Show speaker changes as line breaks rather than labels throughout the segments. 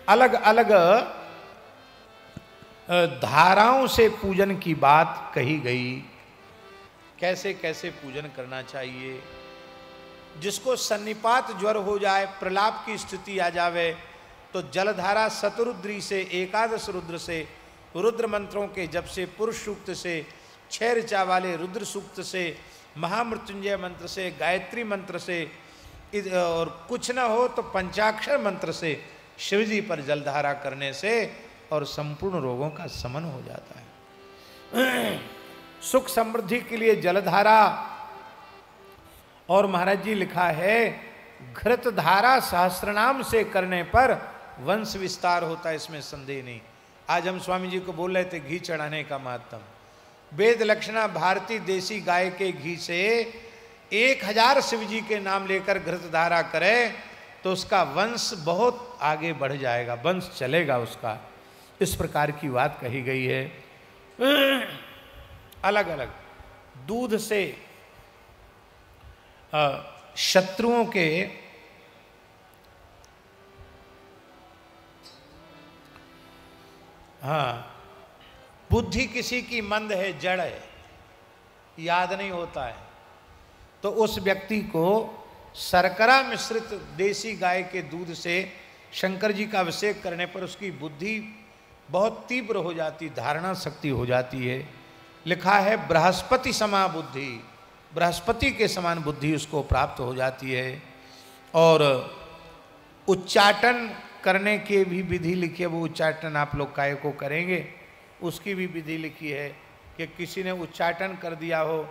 अलग अलग धाराओं से पूजन की बात कही गई। कैसे कैसे पूजन करना चाहिए। जिसको सन्निपात ज्वर हो जाए, प्रलाप की स्थिति आ जावे, तो जलधारा शतरुद्री से, एकादश रुद्र से, रुद्र मंत्रों के जप से, पुरुष सूक्त से, 6 ऋचा वाले रुद्र सूक्त से, महामृत्युंजय मंत्र से, गायत्री मंत्र से, और कुछ न हो तो पंचाक्षर मंत्र से शिवजी पर जलधारा करने से और संपूर्ण रोगों का शमन हो जाता है। सुख समृद्धि के लिए जलधारा। और महाराज जी लिखा है, घृत धारा सहस्त्रनाम से करने पर वंश विस्तार होता है, इसमें संदेह नहीं। आज हम स्वामी जी को बोल रहे थे घी चढ़ाने का महत्व। वेद लक्षणा भारतीय देसी गाय के घी से 1000 शिव जी के नाम लेकर घृत धारा करे तो उसका वंश बहुत आगे बढ़ जाएगा, वंश चलेगा उसका। इस प्रकार की बात कही गई है। अलग अलग दूध से शत्रुओं के बुद्धि किसी की मंद है, जड़ है, याद नहीं होता है, तो उस व्यक्ति को शर्करा मिश्रित देसी गाय के दूध से शंकर जी का अभिषेक करने पर उसकी बुद्धि बहुत तीव्र हो जाती, धारणा शक्ति हो जाती है। लिखा है बृहस्पति समा बुद्धि, बृहस्पति के समान बुद्धि उसको प्राप्त हो जाती है। और उच्चाटन करने की भी विधि लिखी है, वो उच्चाटन आप लोग काय को करेंगे उसकी भी विधि लिखी है कि किसी ने उच्चाटन कर दिया हो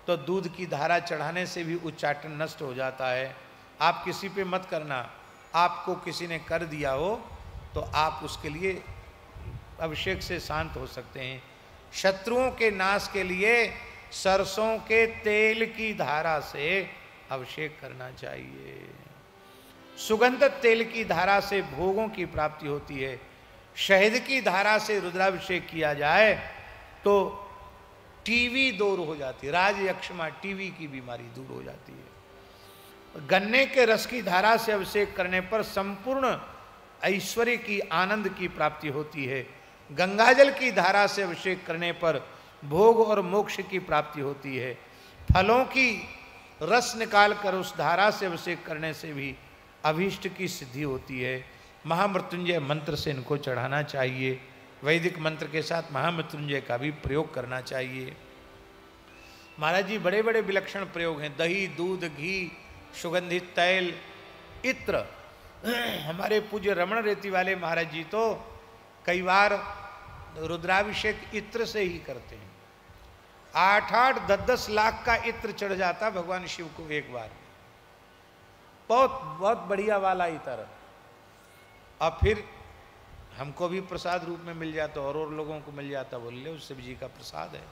तो दूध की धारा चढ़ाने से भी उच्चाटन नष्ट हो जाता है। आप किसी पे मत करना, आपको किसी ने कर दिया हो तो आप उसके लिए अभिषेक से शांत हो सकते हैं। शत्रुओं के नाश के लिए सरसों के तेल की धारा से अभिषेक करना चाहिए। सुगंधित तेल की धारा से भोगों की प्राप्ति होती है। शहद की धारा से रुद्राभिषेक किया जाए तो टीवी दूर हो जाती है, राज यक्षमा टीवी की बीमारी दूर हो जाती है। गन्ने के रस की धारा से अभिषेक करने पर संपूर्ण ऐश्वर्य की, आनंद की प्राप्ति होती है। गंगाजल की धारा से अभिषेक करने पर भोग और मोक्ष की प्राप्ति होती है। फलों की रस निकाल कर उस धारा से अभिषेक करने से भी अभीष्ट की सिद्धि होती है। महामृत्युंजय मंत्र से इनको चढ़ाना चाहिए। वैदिक मंत्र के साथ महामृत्युंजय का भी प्रयोग करना चाहिए। महाराज जी बड़े बड़े विलक्षण प्रयोग हैं। दही, दूध, घी, सुगंधित तैल, इत्र। हमारे पूज्य रमण रेती वाले महाराज जी तो कई बार रुद्राभिषेक इत्र से ही करते हैं। 8-8, 10-10 लाख का इत्र चढ़ जाता भगवान शिव को एक बार। बहुत बहुत बढ़िया वाला इत्र। अब फिर हमको भी प्रसाद रूप में मिल जाता और लोगों को मिल जाता, बोले उस शिव जी का प्रसाद है।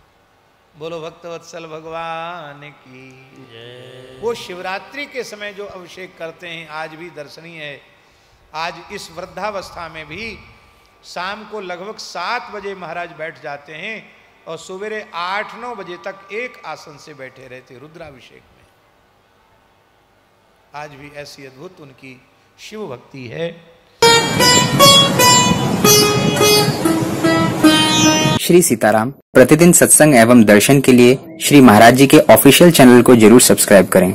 बोलो भक्तवत्सल भगवान की जय। वो शिवरात्रि के समय जो अभिषेक करते हैं आज भी दर्शनीय है। आज इस वृद्धावस्था में भी शाम को लगभग 7 बजे महाराज बैठ जाते हैं और सवेरे 8-9 बजे तक एक आसन से बैठे रहते रुद्राभिषेक में। आज भी ऐसी अद्भुत उनकी शिव भक्ति है।
श्री सीताराम प्रतिदिन सत्संग एवं दर्शन के लिए श्री महाराज जी के ऑफिशियल चैनल को जरूर सब्सक्राइब करें।